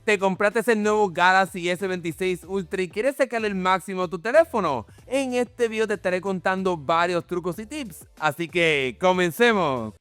¿Te compraste el nuevo Galaxy S26 Ultra y quieres sacarle el máximo a tu teléfono? En este video te estaré contando varios trucos y tips, así que comencemos.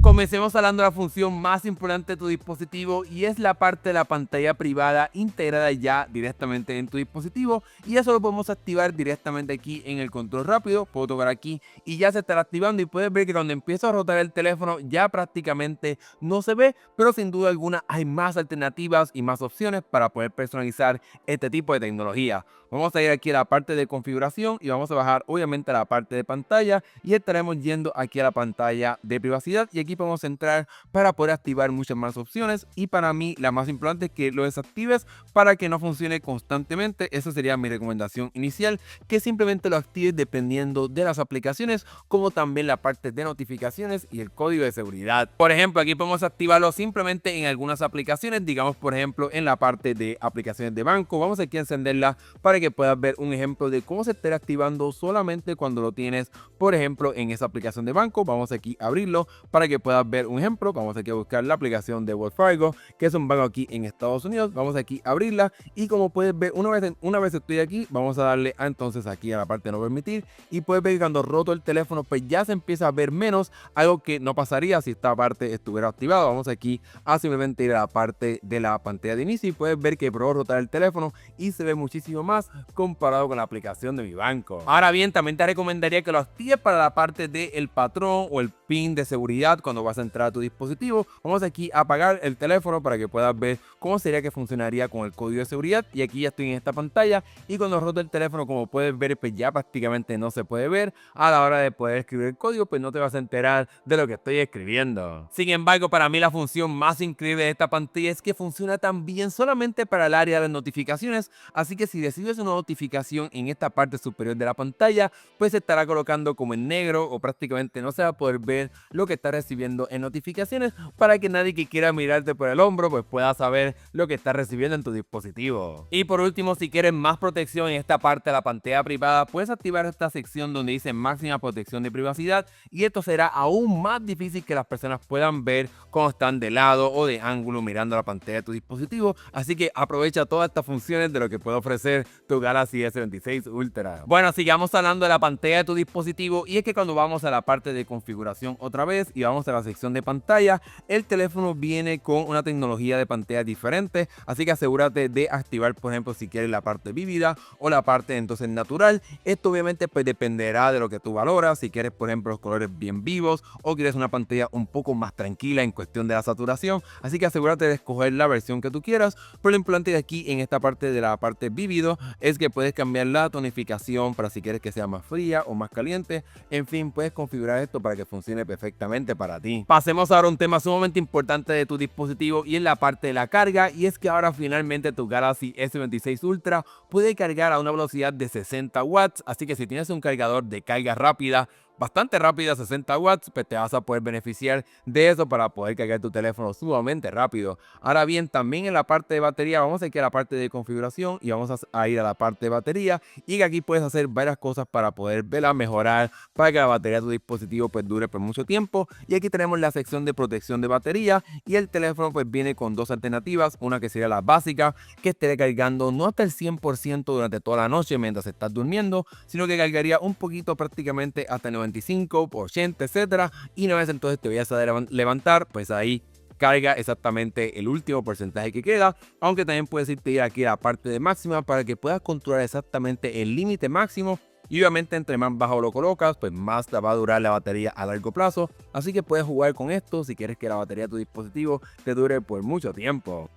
Comencemos hablando de la función más importante de tu dispositivo y es la parte de la pantalla privada integrada ya directamente en tu dispositivo, y eso lo podemos activar directamente aquí en el control rápido. Puedo tocar aquí y ya se estará activando, y puedes ver que cuando empiezo a rotar el teléfono ya prácticamente no se ve, pero sin duda alguna hay más alternativas y más opciones para poder personalizar este tipo de tecnología. Vamos a ir aquí a la parte de configuración y vamos a bajar obviamente a la parte de pantalla y estaremos yendo aquí a la pantalla de privacidad, y aquí podemos entrar para poder activar muchas más opciones, y para mí la más importante es que lo desactives para que no funcione constantemente. Esa sería mi recomendación inicial, que simplemente lo actives dependiendo de las aplicaciones, como también la parte de notificaciones y el código de seguridad. Por ejemplo, aquí podemos activarlo simplemente en algunas aplicaciones, digamos por ejemplo en la parte de aplicaciones de banco. Vamos aquí a encenderla para que puedas ver un ejemplo de cómo se estará activando solamente cuando lo tienes, por ejemplo, en esa aplicación de banco. Vamos aquí a abrirlo para que puedas ver un ejemplo. Vamos aquí a buscar la aplicación de Wells Fargo, que es un banco aquí en Estados Unidos. Vamos aquí a abrirla y como puedes ver, una vez estoy aquí, vamos a darle entonces aquí a la parte de no permitir, y puedes ver que cuando roto el teléfono pues ya se empieza a ver menos, algo que no pasaría si esta parte estuviera activada. Vamos aquí a simplemente ir a la parte de la pantalla de inicio y puedes ver que probó rotar el teléfono y se ve muchísimo más comparado con la aplicación de mi banco. Ahora bien, también te recomendaría que lo actives para la parte del patrón o el pin de seguridad cuando vas a entrar a tu dispositivo. Vamos aquí a apagar el teléfono para que puedas ver cómo sería que funcionaría con el código de seguridad, y aquí ya estoy en esta pantalla, y cuando roto el teléfono, como puedes ver, pues ya prácticamente no se puede ver. A la hora de poder escribir el código pues no te vas a enterar de lo que estoy escribiendo. Sin embargo, para mí la función más increíble de esta pantalla es que funciona también solamente para el área de notificaciones, así que si recibes una notificación en esta parte superior de la pantalla, pues se estará colocando como en negro, o prácticamente no se va a poder ver lo que estás recibiendo en notificaciones, para que nadie que quiera mirarte por el hombro pues pueda saber lo que estás recibiendo en tu dispositivo. Y por último, si quieres más protección en esta parte de la pantalla privada, puedes activar esta sección donde dice máxima protección de privacidad, y esto será aún más difícil que las personas puedan ver cuando están de lado o de ángulo mirando la pantalla de tu dispositivo, así que aprovecha todas estas funciones de lo que puede ofrecer tu Galaxy S26 Ultra. Bueno, sigamos hablando de la pantalla de tu dispositivo, y es que cuando vamos a la parte de configuración otra vez y vamos a la sección de pantalla, el teléfono viene con una tecnología de pantalla diferente, así que asegúrate de activar, por ejemplo, si quieres la parte vívida o la parte entonces natural. Esto obviamente pues dependerá de lo que tú valoras, si quieres por ejemplo los colores bien vivos o quieres una pantalla un poco más tranquila en cuestión de la saturación, así que asegúrate de escoger la versión que tú quieras. Pero lo importante de aquí en esta parte de la parte vívido es que puedes cambiar la tonificación para si quieres que sea más fría o más caliente. En fin, puedes configurar esto para que funcione perfectamente para ti. Pasemos ahora a un tema sumamente importante de tu dispositivo, y es la parte de la carga, y es que ahora finalmente tu Galaxy S26 Ultra puede cargar a una velocidad de 60 watts, así que si tienes un cargador de carga rápida, bastante rápida, 60 watts, pues te vas a poder beneficiar de eso para poder cargar tu teléfono sumamente rápido. Ahora bien, también en la parte de batería, vamos aquí a la parte de configuración y vamos a ir a la parte de batería, y aquí puedes hacer varias cosas para poder verla mejorar, para que la batería de tu dispositivo pues dure por mucho tiempo. Y aquí tenemos la sección de protección de batería, y el teléfono pues viene con dos alternativas, una que sería la básica, que esté cargando no hasta el 100% durante toda la noche mientras estás durmiendo, sino que cargaría un poquito, prácticamente hasta el 95%, etcétera, y una vez entonces te vayas a levantar, pues ahí carga exactamente el último porcentaje que queda, aunque también puedes irte aquí a la parte de máxima para que puedas controlar exactamente el límite máximo. Y obviamente entre más bajo lo colocas, pues más te va a durar la batería a largo plazo, así que puedes jugar con esto si quieres que la batería de tu dispositivo te dure por mucho tiempo.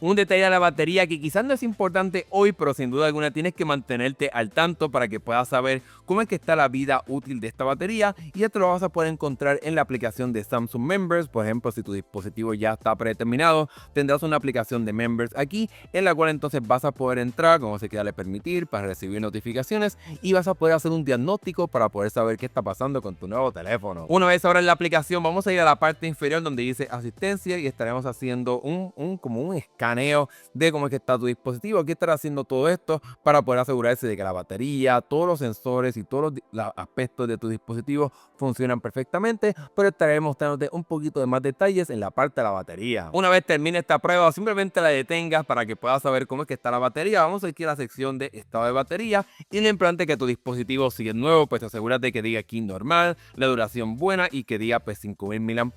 Un detalle de la batería que quizás no es importante hoy, pero sin duda alguna tienes que mantenerte al tanto para que puedas saber cómo es que está la vida útil de esta batería, y esto lo vas a poder encontrar en la aplicación de Samsung Members. Por ejemplo, si tu dispositivo ya está predeterminado, tendrás una aplicación de Members aquí, en la cual entonces vas a poder entrar, como se queda permitir, para recibir notificaciones, y vas a poder hacer un diagnóstico para poder saber qué está pasando con tu nuevo teléfono. Una vez ahora en la aplicación, vamos a ir a la parte inferior donde dice asistencia, y estaremos haciendo como un escáner escaneo de cómo es que está tu dispositivo. Aquí estará haciendo todo esto para poder asegurarse de que la batería, todos los sensores y todos los aspectos de tu dispositivo funcionan perfectamente, pero estaré mostrándote un poquito de más detalles en la parte de la batería. Una vez termine esta prueba, simplemente la detengas para que puedas saber cómo es que está la batería. Vamos a ir a la sección de estado de batería y lo importante que tu dispositivo sigue nuevo, pues asegúrate que diga aquí normal, la duración buena y que diga pues 5000 mAh.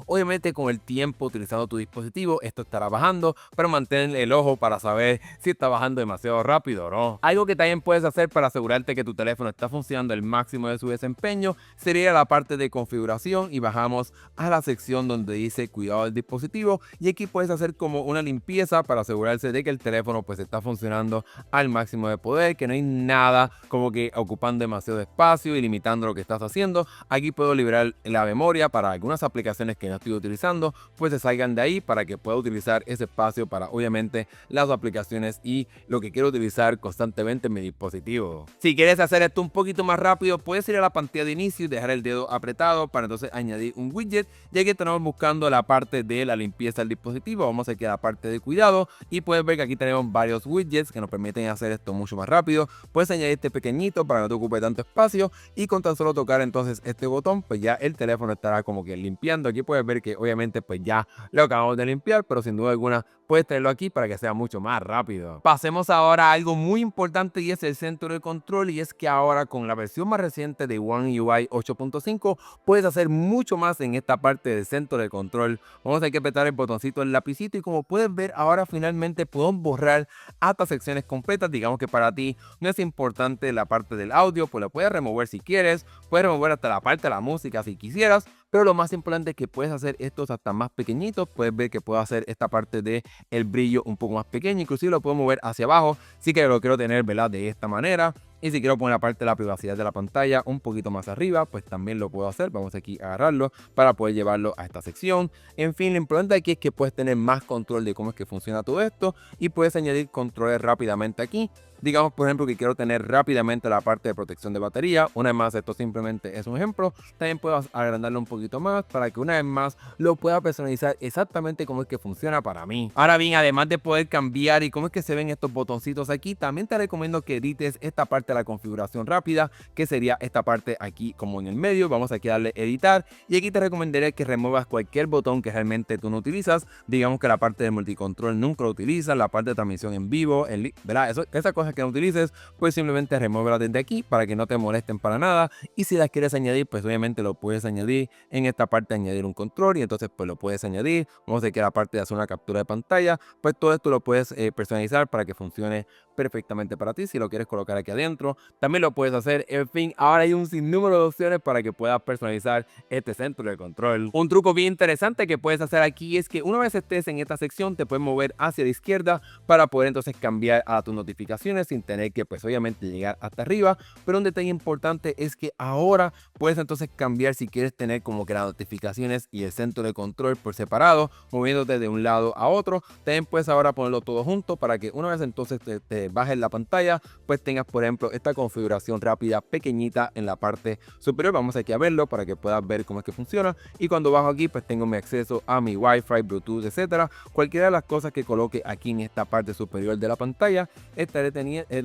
Obviamente con el tiempo utilizando tu dispositivo esto estará bajando, pero mantén el ojo para saber si está bajando demasiado rápido o no. Algo que también puedes hacer para asegurarte que tu teléfono está funcionando al máximo de su desempeño sería la parte de configuración y bajamos a la sección donde dice cuidado del dispositivo y aquí puedes hacer como una limpieza para asegurarse de que el teléfono pues está funcionando al máximo de poder, que no hay nada como que ocupando demasiado espacio y limitando lo que estás haciendo. Aquí puedo liberar la memoria para algunas aplicaciones que no estoy utilizando, pues se salgan de ahí para que pueda utilizar ese espacio para obviamente las aplicaciones y lo que quiero utilizar constantemente en mi dispositivo. Si quieres hacer esto un poquito más rápido, puedes ir a la pantalla de inicio y dejar el dedo apretado para entonces añadir un widget, ya que estamos buscando la parte de la limpieza del dispositivo. Vamos aquí a la parte de cuidado y puedes ver que aquí tenemos varios widgets que nos permiten hacer esto mucho más rápido. Puedes añadir este pequeñito para que no te ocupe tanto espacio y con tan solo tocar entonces este botón pues ya el teléfono estará como que limpiando. Aquí puedes ver que obviamente pues ya lo acabamos de limpiar, pero sin duda alguna puedes tenerlo aquí para que sea mucho más rápido. Pasemos ahora a algo muy importante y es el centro de control, y es que ahora con la versión más reciente de One UI 8.5 puedes hacer mucho más en esta parte del centro de control. Vamos a tener que apretar el botoncito del lapicito y como puedes ver ahora finalmente podemos borrar hasta secciones completas. Digamos que para ti no es importante la parte del audio, pues lo puedes remover si quieres, puedes remover hasta la parte de la música si quisieras, pero lo más importante es que puedes hacer estos hasta más pequeñitos. Puedes ver que puedo hacer esta parte de el brillo un poco más pequeño, inclusive lo puedo mover hacia abajo si que lo quiero tener, ¿verdad?, de esta manera. Y si quiero poner la parte de la privacidad de la pantalla un poquito más arriba, pues también lo puedo hacer. Vamos aquí a agarrarlo para poder llevarlo a esta sección. En fin, lo importante aquí es que puedes tener más control de cómo es que funciona todo esto y puedes añadir controles rápidamente aquí. Digamos, por ejemplo, que quiero tener rápidamente la parte de protección de batería. Una vez más, esto simplemente es un ejemplo. También puedo agrandarlo un poquito más para que una vez más lo pueda personalizar exactamente como es que funciona para mí. Ahora bien, además de poder cambiar y cómo es que se ven estos botoncitos aquí, también te recomiendo que edites esta parte de la configuración rápida, que sería esta parte aquí como en el medio. Vamos aquí a darle editar y aquí te recomendaría que remuevas cualquier botón que realmente tú no utilizas. Digamos que la parte de multicontrol nunca lo utilizas, la parte de transmisión en vivo, ¿verdad? Esa cosa que no utilices, pues simplemente remuévelas desde aquí para que no te molesten para nada. Y si las quieres añadir, pues obviamente lo puedes añadir en esta parte de añadir un control y entonces pues lo puedes añadir. Vamos a decir que la parte de hacer una captura de pantalla, pues todo esto lo puedes personalizar para que funcione perfectamente para ti. Si lo quieres colocar aquí adentro, también lo puedes hacer. En fin, ahora hay un sinnúmero de opciones para que puedas personalizar este centro de control. Un truco bien interesante que puedes hacer aquí es que una vez estés en esta sección te puedes mover hacia la izquierda para poder entonces cambiar a tus notificaciones sin tener que pues obviamente llegar hasta arriba. Pero un detalle importante es que ahora puedes entonces cambiar si quieres tener como que las notificaciones y el centro de control por separado, moviéndote de un lado a otro. También puedes ahora ponerlo todo junto para que una vez entonces te bajes la pantalla, pues tengas por ejemplo esta configuración rápida pequeñita en la parte superior. Vamos aquí a verlo para que puedas ver cómo es que funciona. Y cuando bajo aquí pues tengo mi acceso a mi Wi-Fi, Bluetooth, etcétera. Cualquiera de las cosas que coloque aquí en esta parte superior de la pantalla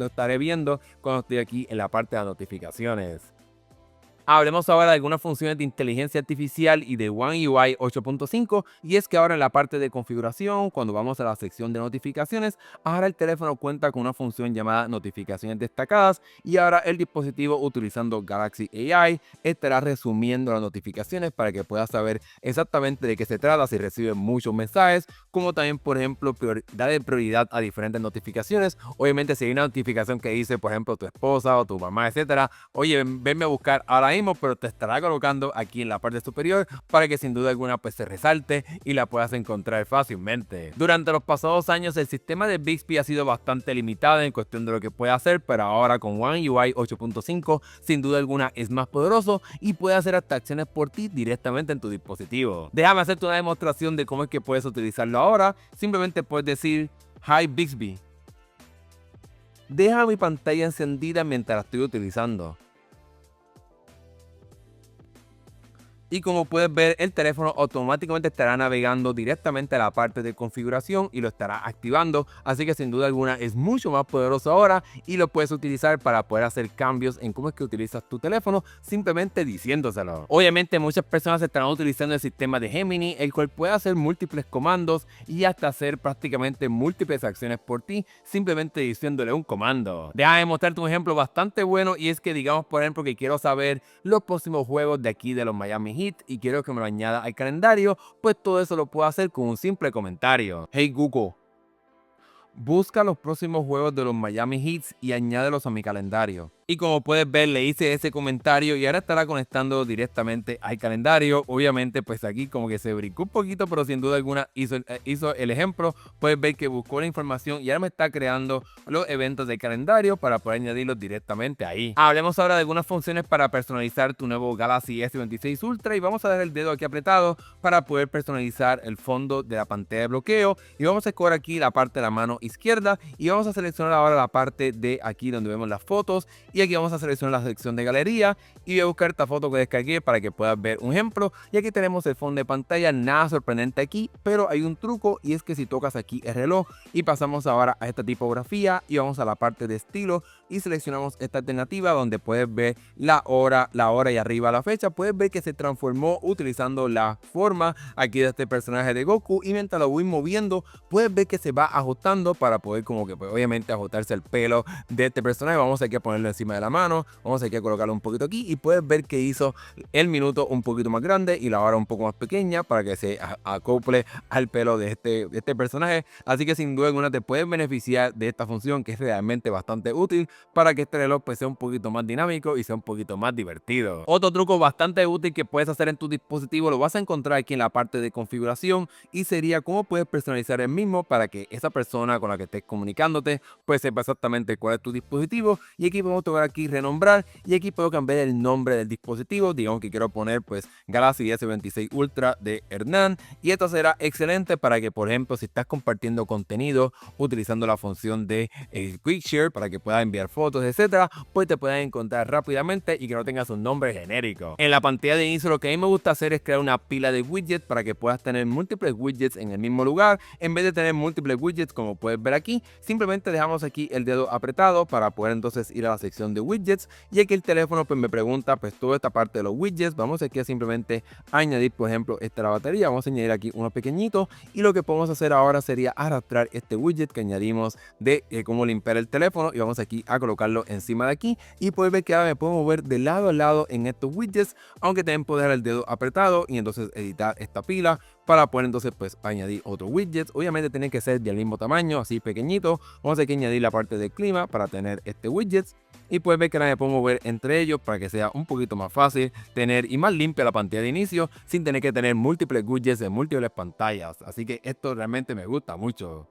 lo estaré viendo cuando estoy aquí en la parte de las notificaciones. Hablemos ahora de algunas funciones de inteligencia artificial y de One UI 8.5, y es que ahora en la parte de configuración, cuando vamos a la sección de notificaciones, ahora el teléfono cuenta con una función llamada notificaciones destacadas y ahora el dispositivo utilizando Galaxy AI estará resumiendo las notificaciones para que puedas saber exactamente de qué se trata, si recibe muchos mensajes, como también por ejemplo darle prioridad a diferentes notificaciones. Obviamente si hay una notificación que dice por ejemplo tu esposa o tu mamá, etcétera, oye, venme a buscar ahora mismo, pero te estará colocando aquí en la parte superior para que sin duda alguna pues se resalte y la puedas encontrar fácilmente. Durante los pasados años el sistema de Bixby ha sido bastante limitado en cuestión de lo que puede hacer, pero ahora con One UI 8.5 sin duda alguna es más poderoso y puede hacer hasta acciones por ti directamente en tu dispositivo. Déjame hacerte una demostración de cómo es que puedes utilizarlo ahora. Simplemente puedes decir Hi Bixby. Deja mi pantalla encendida mientras la estoy utilizando. Y como puedes ver, el teléfono automáticamente estará navegando directamente a la parte de configuración y lo estará activando. Así que sin duda alguna es mucho más poderoso ahora y lo puedes utilizar para poder hacer cambios en cómo es que utilizas tu teléfono simplemente diciéndoselo. Obviamente muchas personas estarán utilizando el sistema de Gemini, el cual puede hacer múltiples comandos y hasta hacer prácticamente múltiples acciones por ti simplemente diciéndole un comando. Déjame mostrarte un ejemplo bastante bueno, y es que digamos por ejemplo que quiero saber los próximos juegos de aquí de los Miami Heat y quiero que me lo añada al calendario, pues todo eso lo puedo hacer con un simple comentario. Hey Google, busca los próximos juegos de los Miami Heat y añádelos a mi calendario. Y como puedes ver, le hice ese comentario y ahora estará conectando directamente al calendario. Obviamente pues aquí como que se brincó un poquito, pero sin duda alguna hizo el ejemplo. Puedes ver que buscó la información y ahora me está creando los eventos del calendario para poder añadirlos directamente ahí. Hablemos ahora de algunas funciones para personalizar tu nuevo Galaxy S26 Ultra, y vamos a dar el dedo aquí apretado para poder personalizar el fondo de la pantalla de bloqueo, y vamos a escoger aquí la parte de la mano izquierda y vamos a seleccionar ahora la parte de aquí donde vemos las fotos, y aquí vamos a seleccionar la sección de galería y voy a buscar esta foto que descargué para que puedas ver un ejemplo. Y aquí tenemos el fondo de pantalla, nada sorprendente aquí, pero hay un truco, y es que si tocas aquí el reloj y pasamos ahora a esta tipografía y vamos a la parte de estilo y seleccionamos esta alternativa donde puedes ver la hora y arriba la fecha, puedes ver que se transformó utilizando la forma aquí de este personaje de Goku, y mientras lo voy moviendo puedes ver que se va ajustando para poder como que pues, obviamente ajustarse el pelo de este personaje. Vamos aquí a ponerlo encima de la mano, vamos aquí a colocarlo un poquito aquí y puedes ver que hizo el minuto un poquito más grande y la hora un poco más pequeña para que se acople al pelo de este personaje. Así que sin duda alguna te puedes beneficiar de esta función, que es realmente bastante útil para que este reloj pues sea un poquito más dinámico y sea un poquito más divertido. Otro truco bastante útil que puedes hacer en tu dispositivo lo vas a encontrar aquí en la parte de configuración, y sería cómo puedes personalizar el mismo para que esa persona con la que estés comunicándote pues sepa exactamente cuál es tu dispositivo. Y aquí podemos tocar aquí renombrar y aquí puedo cambiar el nombre del dispositivo. Digamos que quiero poner pues Galaxy S26 Ultra de Hernán, y esto será excelente para que por ejemplo si estás compartiendo contenido utilizando la función de Quick Share para que puedas enviar fotos, etcétera, pues te puedan encontrar rápidamente y que no tengas un nombre genérico. En la pantalla de inicio lo que a mí me gusta hacer es crear una pila de widgets para que puedas tener múltiples widgets en el mismo lugar. En vez de tener múltiples widgets como puedes ver aquí, simplemente dejamos aquí el dedo apretado para poder entonces ir a la sección de widgets, y aquí el teléfono pues me pregunta pues toda esta parte de los widgets. Vamos aquí a simplemente añadir por ejemplo la batería, vamos a añadir aquí uno pequeñito, y lo que podemos hacer ahora sería arrastrar este widget que añadimos de cómo limpiar el teléfono, y vamos aquí a colocarlo encima de aquí, y puedes ver que ahora me puedo mover de lado a lado en estos widgets, aunque también puedo dejar el dedo apretado y entonces editar esta pila para poder entonces pues añadir otros widgets. Obviamente tienen que ser del mismo tamaño, así pequeñito. Vamos a añadir la parte del clima para tener este widget, y puedes ver que ahora me puedo mover entre ellos para que sea un poquito más fácil tener y más limpia la pantalla de inicio sin tener que tener múltiples widgets en múltiples pantallas. Así que esto realmente me gusta mucho.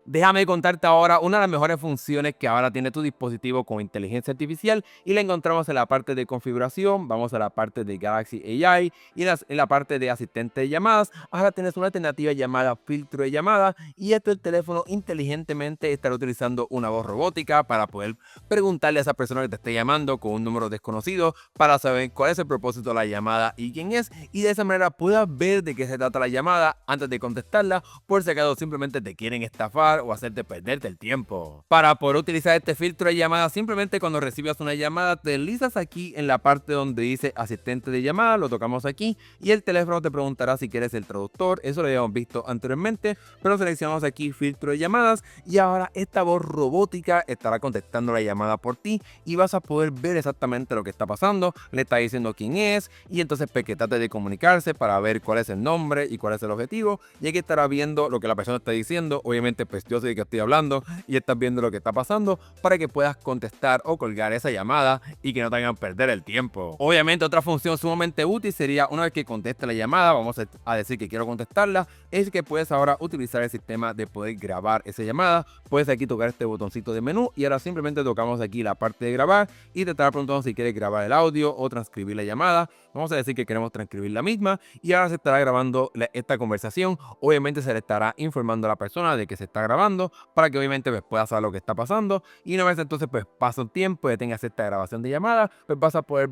Déjame contarte ahora una de las mejores funciones que ahora tiene tu dispositivo con inteligencia artificial, y la encontramos en la parte de configuración. Vamos a la parte de Galaxy AI y en la parte de asistente de llamadas. Ahora tienes una alternativa llamada filtro de llamada, y esto el teléfono inteligentemente estará utilizando una voz robótica para poder preguntarle a esa persona que te esté llamando con un número desconocido para saber cuál es el propósito de la llamada y quién es, y de esa manera puedas ver de qué se trata la llamada antes de contestarla, por si acaso simplemente te quieren estafar o hacerte perderte el tiempo. Para poder utilizar este filtro de llamada, simplemente cuando recibas una llamada te deslizas aquí en la parte donde dice asistente de llamada, lo tocamos aquí y el teléfono te preguntará si quieres el traductor. Eso lo habíamos visto anteriormente, pero seleccionamos aquí filtro de llamadas y ahora esta voz robótica estará contestando la llamada por ti y vas a poder ver exactamente lo que está pasando. Le está diciendo quién es y entonces pues, que trate de comunicarse para ver cuál es el nombre y cuál es el objetivo, y aquí estará viendo lo que la persona está diciendo. Obviamente pues yo sé de qué estoy hablando y estás viendo lo que está pasando para que puedas contestar o colgar esa llamada y que no tengan que perder el tiempo. Obviamente otra función sumamente útil sería una vez que conteste la llamada, vamos a decir que quiero contestarla, es que puedes ahora utilizar el sistema de poder grabar esa llamada. Puedes aquí tocar este botoncito de menú y ahora simplemente tocamos aquí la parte de grabar y te estará preguntando si quieres grabar el audio o transcribir la llamada. Vamos a decir que queremos transcribir la misma y ahora se estará grabando esta conversación. Obviamente se le estará informando a la persona de que se está grabando grabando para que obviamente pues puedas saber lo que está pasando, y una vez entonces pues pasa un tiempo y tengas esta grabación de llamada, pues vas a poder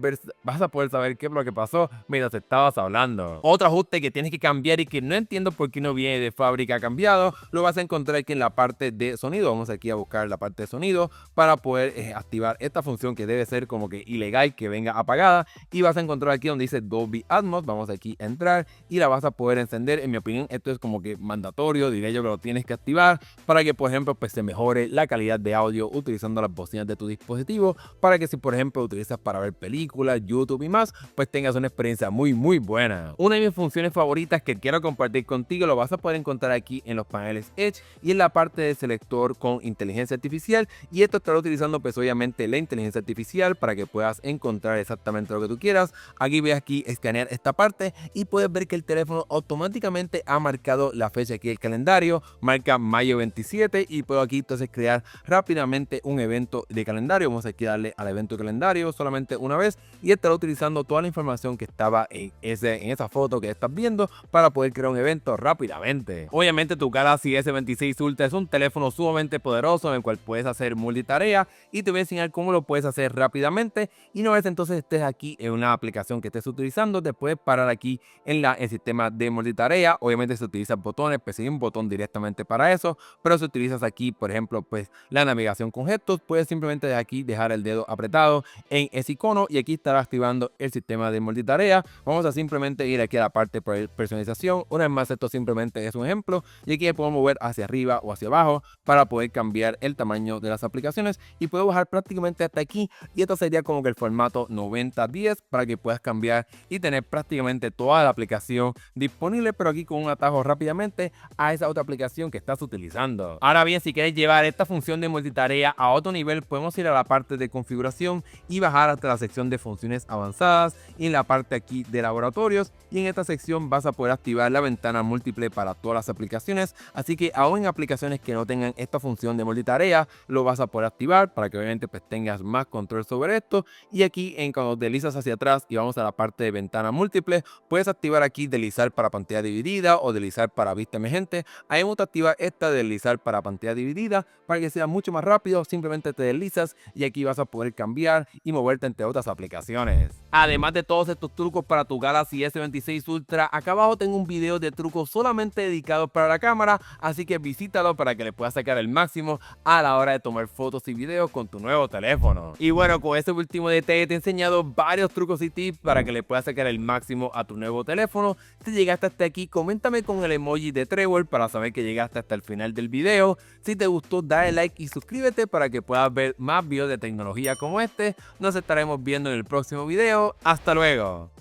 saber qué es lo que pasó mientras estabas hablando. Otro ajuste que tienes que cambiar y que no entiendo por qué no viene de fábrica cambiado, lo vas a encontrar aquí en la parte de sonido. Vamos aquí a buscar la parte de sonido para poder activar esta función que debe ser como que ilegal que venga apagada, y vas a encontrar aquí donde dice Dolby Atmos. Vamos aquí a entrar y la vas a poder encender. En mi opinión esto es como que mandatorio, diré yo que lo tienes que activar para que por ejemplo pues se mejore la calidad de audio utilizando las bocinas de tu dispositivo, para que si por ejemplo utilizas para ver películas, YouTube y más, pues tengas una experiencia muy buena. Una de mis funciones favoritas que quiero compartir contigo lo vas a poder encontrar aquí en los paneles Edge y en la parte de selector con inteligencia artificial, y esto estará utilizando pues obviamente la inteligencia artificial para que puedas encontrar exactamente lo que tú quieras. Aquí ves aquí escanear esta parte y puedes ver que el teléfono automáticamente ha marcado la fecha aquí del calendario, marca mayo 27, y puedo aquí entonces crear rápidamente un evento de calendario. Vamos aquí a darle al evento de calendario solamente una vez y estará utilizando toda la información que estaba en esa foto que estás viendo para poder crear un evento rápidamente. Obviamente tu Galaxy S26 Ultra es un teléfono sumamente poderoso en el cual puedes hacer multitarea, y te voy a enseñar cómo lo puedes hacer rápidamente. Y una vez entonces estés aquí en una aplicación que estés utilizando, te puedes parar aquí en el sistema de multitarea. Obviamente se utilizan botones, pues hay un botón directamente para eso, pero si utilizas aquí por ejemplo pues la navegación con gestos, puedes simplemente de aquí dejar el dedo apretado en ese icono y aquí estará activando el sistema de multitarea. Vamos a simplemente ir aquí a la parte de personalización. Una vez más, esto simplemente es un ejemplo, y aquí podemos mover hacia arriba o hacia abajo para poder cambiar el tamaño de las aplicaciones, y puedo bajar prácticamente hasta aquí, y esto sería como que el formato 90:10 para que puedas cambiar y tener prácticamente toda la aplicación disponible, pero aquí con un atajo rápidamente a esa otra aplicación que estás utilizando. Ahora bien, si quieres llevar esta función de multitarea a otro nivel, podemos ir a la parte de configuración y bajar hasta la sección de funciones avanzadas, y en la parte aquí de laboratorios, y en esta sección vas a poder activar la ventana múltiple para todas las aplicaciones. Así que aún en aplicaciones que no tengan esta función de multitarea, lo vas a poder activar para que obviamente pues tengas más control sobre esto. Y aquí cuando deslizas hacia atrás y vamos a la parte de ventana múltiple, puedes activar aquí deslizar para pantalla dividida o deslizar para vista emergente. Ahí vamos a activar esta de deslizar para pantalla dividida para que sea mucho más rápido. Simplemente te deslizas y aquí vas a poder cambiar y moverte entre otras aplicaciones. Además de todos estos trucos para tu Galaxy S26 Ultra, acá abajo tengo un video de trucos solamente dedicados para la cámara, así que visítalo para que le puedas sacar el máximo a la hora de tomar fotos y videos con tu nuevo teléfono. Y bueno, con este último detalle te he enseñado varios trucos y tips para que le puedas sacar el máximo a tu nuevo teléfono. Si llegaste hasta aquí, coméntame con el emoji de Trevor para saber que llegaste hasta el final del video. Si te gustó, dale like y suscríbete para que puedas ver más videos de tecnología como este. Nos estaremos viendo en el próximo video. Hasta luego.